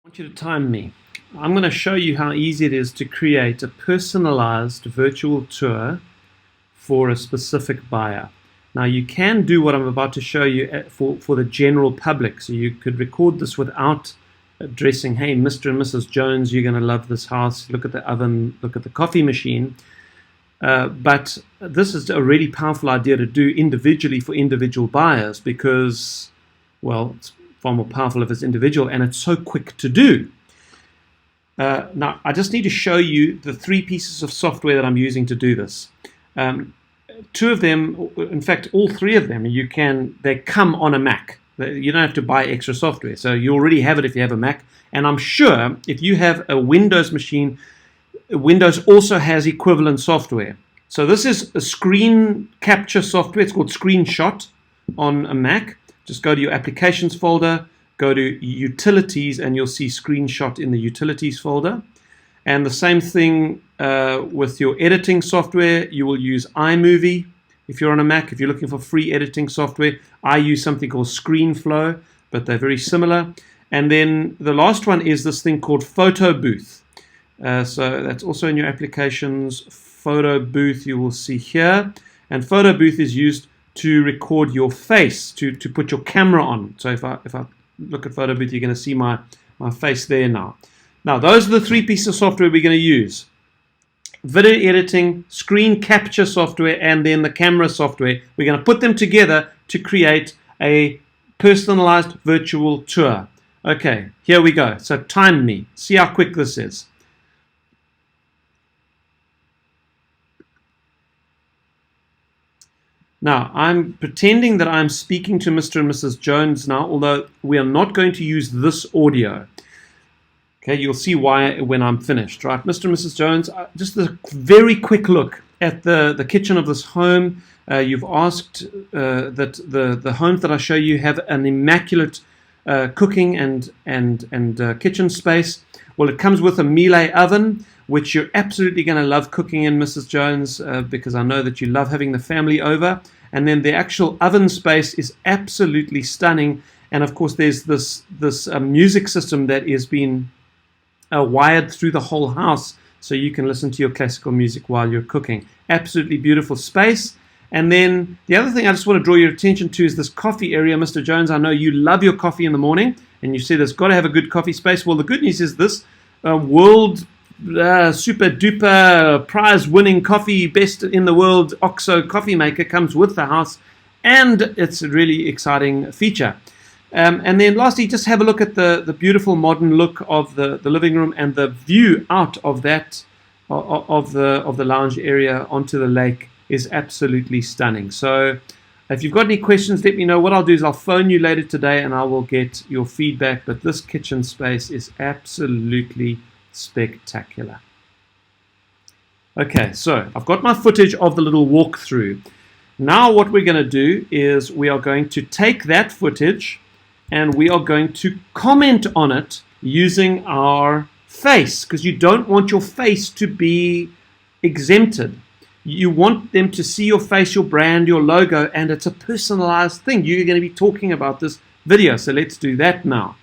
Want you to time me. I'm going to show you how easy it is to create a personalized virtual tour for a specific buyer. Now you can do what I'm about to show you for the general public. So you could record this without addressing, hey, Mr. and Mrs. Jones, you're going to love this house. Look at the oven, look at the coffee machine. But this is a really powerful idea to do individually for individual buyers because, well, it's far more powerful if it's individual and it's so quick to do. Now, I just need to show you the three pieces of software that I'm using to do this. Two of them, in fact, all three of them, they come on a Mac. You don't have to buy extra software. So you already have it if you have a Mac. And I'm sure if you have a Windows machine, Windows also has equivalent software. So this is a screen capture software. It's called Screenshot on a Mac. Just go to your applications folder, go to utilities, and you'll see Screenshot in the utilities folder. And the same thing with your editing software. You will use iMovie if you're on a Mac. If you're looking for free editing software, I use something called ScreenFlow, but they're very similar. And then the last one is this thing called Photo Booth. So that's also in your applications. Photo Booth you will see here. And Photo Booth is used to record your face, to put your camera on. So if I look at Photo Booth, you're going to see my face there now. Now, those are the three pieces of software we're going to use. Video editing, screen capture software, and then the camera software. We're going to put them together to create a personalized virtual tour. Okay, here we go. So time me. See how quick this is. Now, I'm pretending that I'm speaking to Mr. and Mrs. Jones now, although we are not going to use this audio. Okay, you'll see why when I'm finished, right? Mr. and Mrs. Jones, just a very quick look at the kitchen of this home. You've asked that the homes that I show you have an immaculate cooking and kitchen space. Well, it comes with a Miele oven, which you're absolutely going to love cooking in, Mrs. Jones, because I know that you love having the family over. And then the actual oven space is absolutely stunning. And of course, there's this music system that is being wired through the whole house, so you can listen to your classical music while you're cooking. Absolutely beautiful space. And then the other thing I just want to draw your attention to is this coffee area. Mr. Jones, I know you love your coffee in the morning, and you said it's got to have a good coffee space. Well, the good news is this world super duper prize winning coffee, best in the world OXO coffee maker comes with the house, and it's a really exciting feature. And then lastly, just have a look at the beautiful modern look of the living room and the view out of that of the lounge area onto the lake is absolutely stunning. So if you've got any questions, let me know. What I'll do is I'll phone you later today and I will get your feedback. But this kitchen space is absolutely spectacular. Okay, so I've got my footage of the little walkthrough. Now what we're going to do is we are going to take that footage and we are going to comment on it using our face, because you don't want your face to be exempted. You want them to see your face, your brand, your logo, and it's a personalized thing. You're going to be talking about this video, so let's do that now.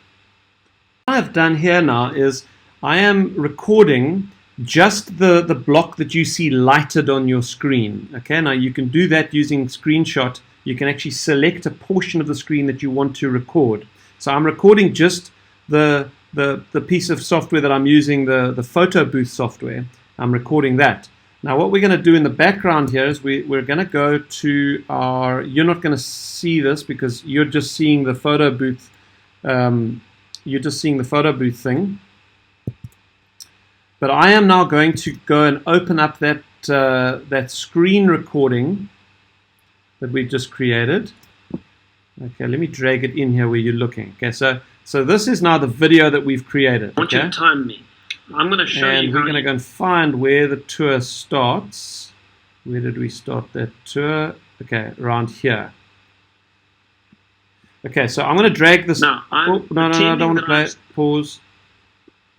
What I've done here now is I am recording just the block that you see lighted on your screen. Okay, now you can do that using Screenshot. You can actually select a portion of the screen that you want to record. So I'm recording just the piece of software that I'm using, the Photo Booth software. I'm recording that. Now what we're going to do in the background here is we're going to go to our, you're not going to see this because you're just seeing the Photo Booth, you're just seeing the Photo Booth thing. But I am now going to go and open up that screen recording that we've just created. Okay, let me drag it in here where you're looking. Okay, so this is now the video that we've created. I want you to time me. I'm going to show you. And we're going to go and find where the tour starts. Where did we start that tour? Okay, around here. Okay, so I'm going to drag this. No, I don't want to play it. Pause.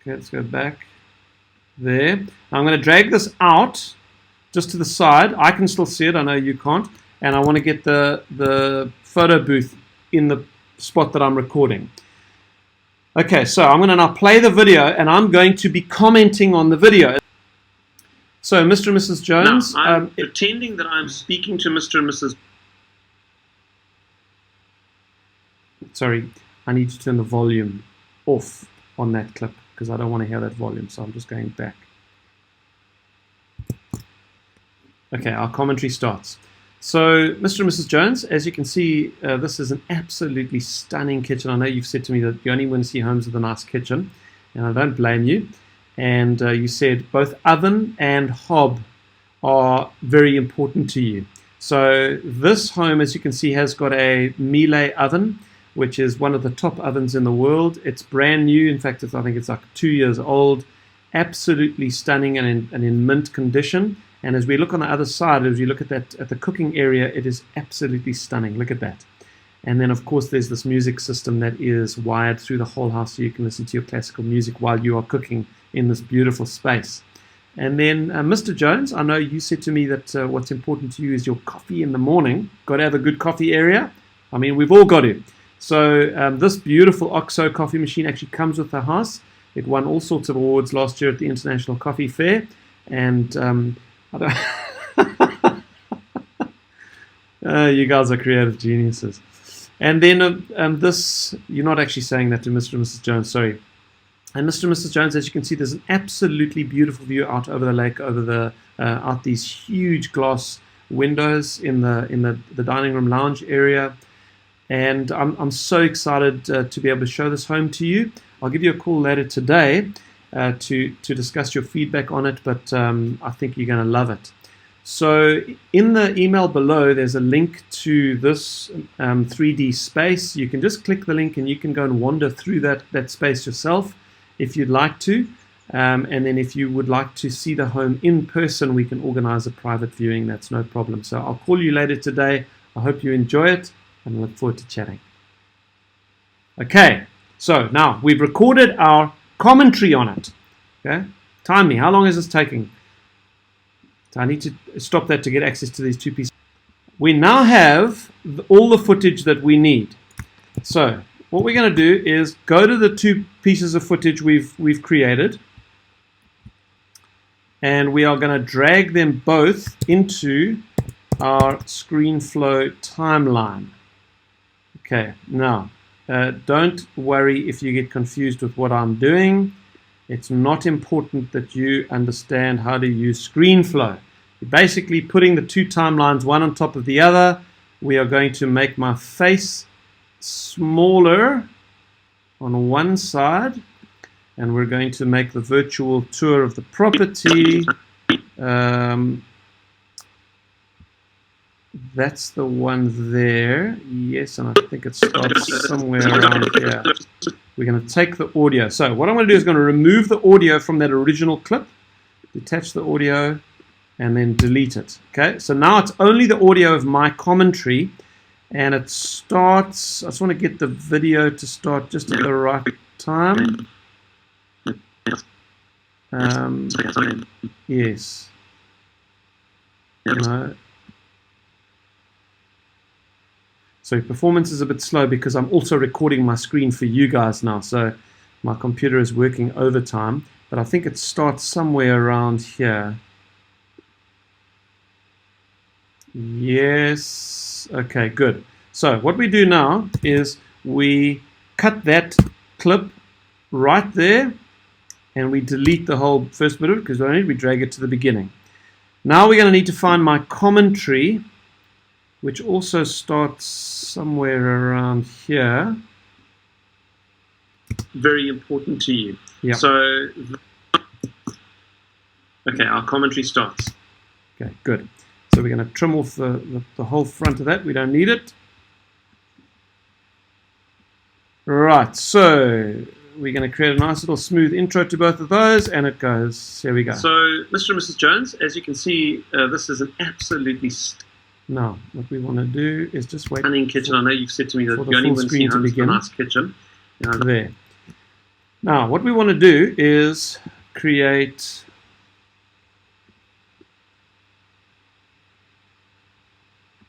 Okay, let's go back. There. I'm going to drag this out just to the side. I can still see it. I know you can't. And I want to get the photo booth in the spot that I'm recording. Okay, so I'm going to now play the video, and I'm going to be commenting on the video. So, Mr. and Mrs. Jones. Now, I'm pretending that I'm speaking to Mr. and Mrs. Sorry, I need to turn the volume off on that clip because I don't want to hear that volume, so I'm just going back. Okay, our commentary starts. So, Mr. and Mrs. Jones, as you can see, this is an absolutely stunning kitchen. I know you've said to me that you only want to see homes with a nice kitchen, and I don't blame you. And you said both oven and hob are very important to you. So this home, as you can see, has got a Miele oven, which is one of the top ovens in the world. It's brand new. In fact, I think it's like 2 years old. Absolutely stunning and in mint condition. And as we look on the other side, as we look at that at the cooking area, it is absolutely stunning. Look at that. And then, of course, there's this music system that is wired through the whole house so you can listen to your classical music while you are cooking in this beautiful space. And then, Mr. Jones, I know you said to me that what's important to you is your coffee in the morning. Got to have a good coffee area. I mean, we've all got to. So this beautiful OXO coffee machine actually comes with the house. It won all sorts of awards last year at the International Coffee Fair. And I don't you guys are creative geniuses. And then this, you're not actually saying that to Mr. and Mrs. Jones, sorry. And Mr. and Mrs. Jones, as you can see, there's an absolutely beautiful view out over the lake, over the out these huge glass windows in the dining room lounge area. And I'm so excited to be able to show this home to you. I'll give you a call later today to discuss your feedback on it, but I think you're going to love it. So in the email below, there's a link to this 3D space. You can just click the link and you can go and wander through that space yourself if you'd like to. And then if you would like to see the home in person, we can organize a private viewing. That's no problem. So I'll call you later today. I hope you enjoy it and I look forward to chatting. Okay, so now we've recorded our commentary on it. Okay, time me. How long is this taking? I need to stop that to get access to these two pieces. We now have all the footage that we need. So what we're going to do is go to the two pieces of footage we've created, and we are going to drag them both into our ScreenFlow timeline. Okay, now don't worry if you get confused with what I'm doing. It's not important that you understand how to use ScreenFlow. You're basically putting the two timelines one on top of the other. We are going to make my face smaller on one side, and we're going to make the virtual tour of the property. That's the one there. Yes, and I think it starts somewhere around here. We're going to take the audio. So what I'm going to do is going to remove the audio from that original clip, detach the audio, and then delete it. Okay, so now it's only the audio of my commentary, and it starts, I just want to get the video to start just at the right time. Yes. No. So performance is a bit slow because I'm also recording my screen for you guys now. So my computer is working overtime, but I think it starts somewhere around here. Yes. Okay, good. So what we do now is we cut that clip right there and we delete the whole first bit of it because we drag it to the beginning. Now we're going to need to find my commentary, which also starts somewhere around here. Very important to you. Yeah. So, okay, our commentary starts. Okay, good. So we're going to trim off the whole front of that. We don't need it. Right, so we're going to create a nice little smooth intro to both of those, and it goes. Here we go. So, Mr. and Mrs. Jones, as you can see, this is an absolutely now, what we want to do is just wait. Stunning kitchen. I know you've said to me that you only want to see homes with a nice kitchen. There. Now, what we want to do is create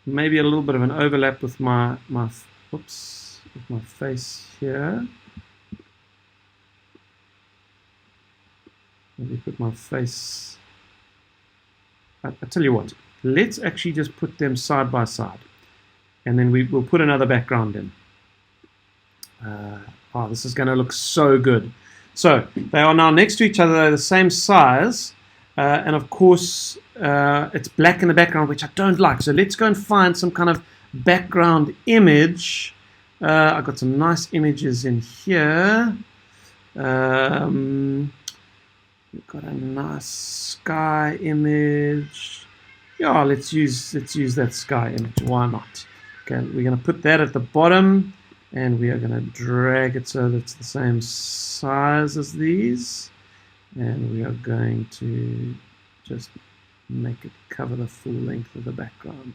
maybe a little bit of an overlap with my face here. Maybe put my face. I tell you what, let's actually just put them side by side, and then we'll put another background in. Oh, this is going to look so good. So they are now next to each other. They're the same size, and of course it's black in the background, which I don't like. So let's go and find some kind of background image. I've got some nice images in here. We've got a nice sky image. Yeah, let's use that sky image. Why not? Okay, we're going to put that at the bottom, and we are going to drag it so that it's the same size as these, and we are going to just make it cover the full length of the background.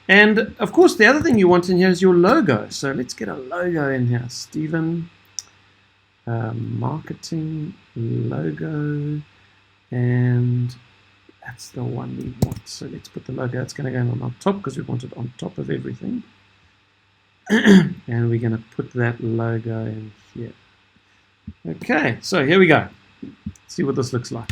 And of course, the other thing you want in here is your logo. So let's get a logo in here. Stephen, marketing logo, and that's the one we want. So let's put the logo. It's going to go on top because we want it on top of everything. And we're going to put that logo in here. Okay, so here we go. Let's see what this looks like.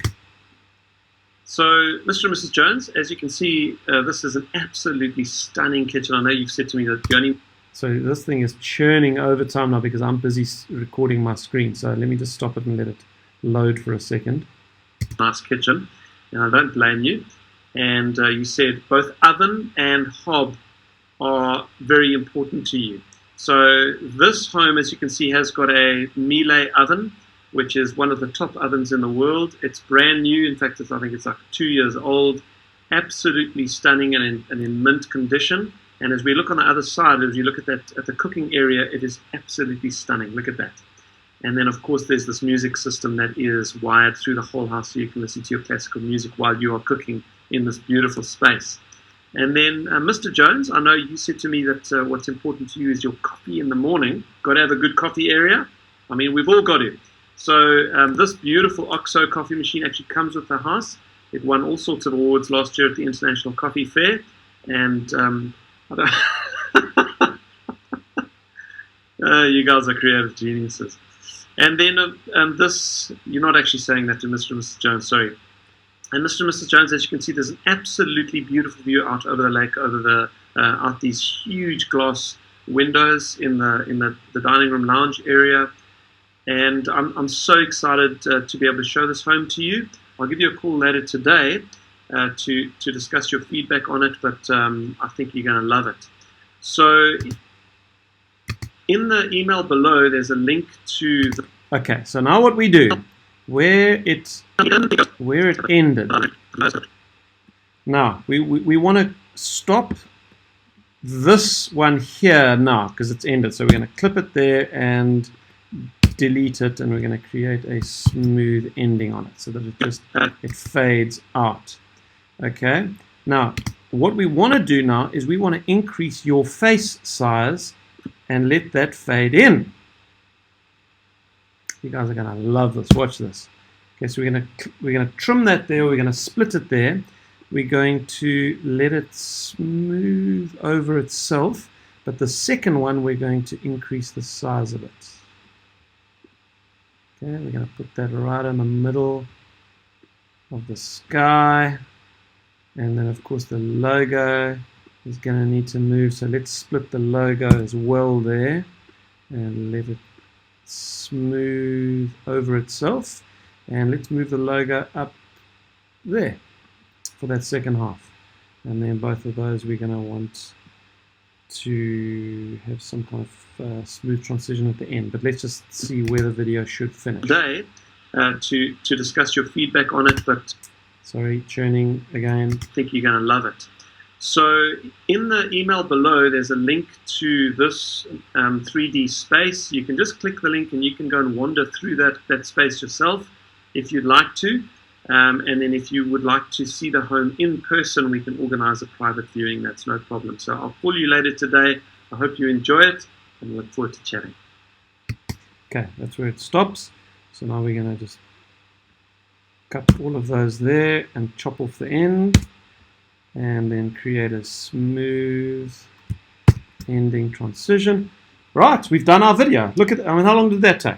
So, Mr. and Mrs. Jones, as you can see, this is an absolutely stunning kitchen. I know you've said to me that the only... So this thing is churning over time now because I'm busy recording my screen. So let me just stop it and let it load for a second. Nice kitchen, and I don't blame you. And you said both oven and hob are very important to you. So this home, as you can see, has got a Miele oven, which is one of the top ovens in the world. It's brand new. In fact, I think it's like 2 years old. Absolutely stunning and in mint condition. And as we look on the other side, as you look at that at the cooking area, it is absolutely stunning. Look at that. And then, of course, there's this music system that is wired through the whole house, so you can listen to your classical music while you are cooking in this beautiful space. And then, Mr. Jones, I know you said to me that what's important to you is your coffee in the morning. Got to have a good coffee area. I mean, we've all got it. So this beautiful OXO coffee machine actually comes with the house. It won all sorts of awards last year at the International Coffee Fair. And I don't you guys are creative geniuses. And then this, you're not actually saying that to Mr. and Mrs. Jones, sorry. And Mr. and Mrs. Jones, as you can see, there's an absolutely beautiful view out over the lake, over the out these huge glass windows in the dining room lounge area. And I'm so excited to be able to show this home to you. I'll give you a call later today to discuss your feedback on it, but I think you're going to love it. So in the email below, there's a link to the... Okay, so now what we do, where it ended. Now, we want to stop this one here now because it's ended. So we're going to clip it there and delete it, and we're going to create a smooth ending on it so that it fades out. Okay, now what we want to do now is we want to increase your face size and let that fade in. You guys are going to love this. Watch this. Okay, so we're going to trim that there. We're going to split it there. We're going to let it smooth over itself, but the second one we're going to increase the size of it. Okay, we're going to put that right in the middle of the sky, and then of course the logo is going to need to move, so let's split the logo as well there and let it smooth over itself, and let's move the logo up there for that second half, and then both of those we're going to want to have some kind of smooth transition at the end. But let's just see where the video should finish. Today to discuss your feedback on it, but sorry, churning again. I think you're going to love it. So in the email below, there's a link to this 3D space. You can just click the link and you can go and wander through that space yourself if you'd like to. And then if you would like to see the home in person, we can organize a private viewing. That's no problem. So I'll call you later today. I hope you enjoy it and look forward to chatting. Okay, that's where it stops. So now we're going to just cut all of those there and chop off the end, and then create a smooth ending transition. Right, we've done our video. Look at, I mean, how long did that take?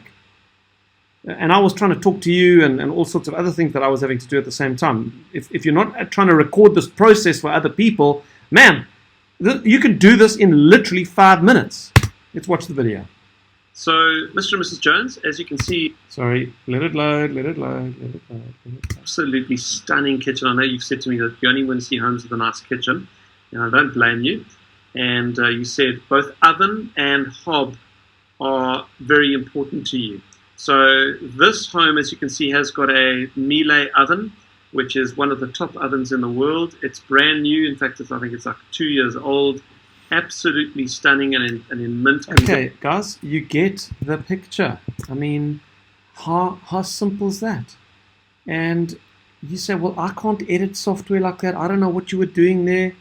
and I was trying to talk to you and all sorts of other things that I was having to do at the same time. If you're not trying to record this process for other people, man, you can do this in literally 5 minutes. Let's watch the video. So, Mr. and Mrs. Jones, as you can see, sorry, let it load, let it load, let it load, let it load. Absolutely stunning kitchen. I know you've said to me that you only want to see homes with a nice kitchen, and I don't blame you. And you said both oven and hob are very important to you. So this home, as you can see, has got a Miele oven, which is one of the top ovens in the world. It's brand new. In fact, I think it's like 2 years old. Absolutely stunning and in mint condition. Okay, guys, you get the picture. I mean, how simple is that? And you say, well, I can't edit software like that. I don't know what you were doing there.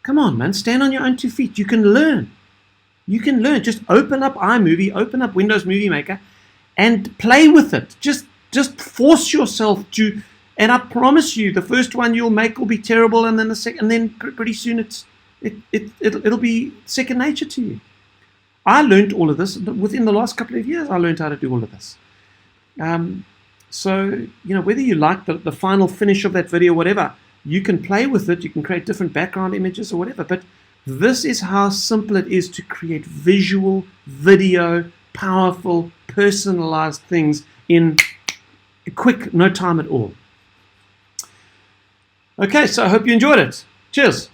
Come on, man, stand on your own 2 feet. You can learn. You can learn. Just open up iMovie, open up Windows Movie Maker, and play with it. Just force yourself to. And I promise you, the first one you'll make will be terrible, and then the second, and then pretty soon it'll be second nature to you. I learned all of this within the last couple of years. I learned how to do all of this. So whether you like the final finish of that video, whatever, you can play with it. You can create different background images or whatever. But this is how simple it is to create visual, video, powerful, personalized things in quick, no time at all. Okay, so I hope you enjoyed it. Cheers.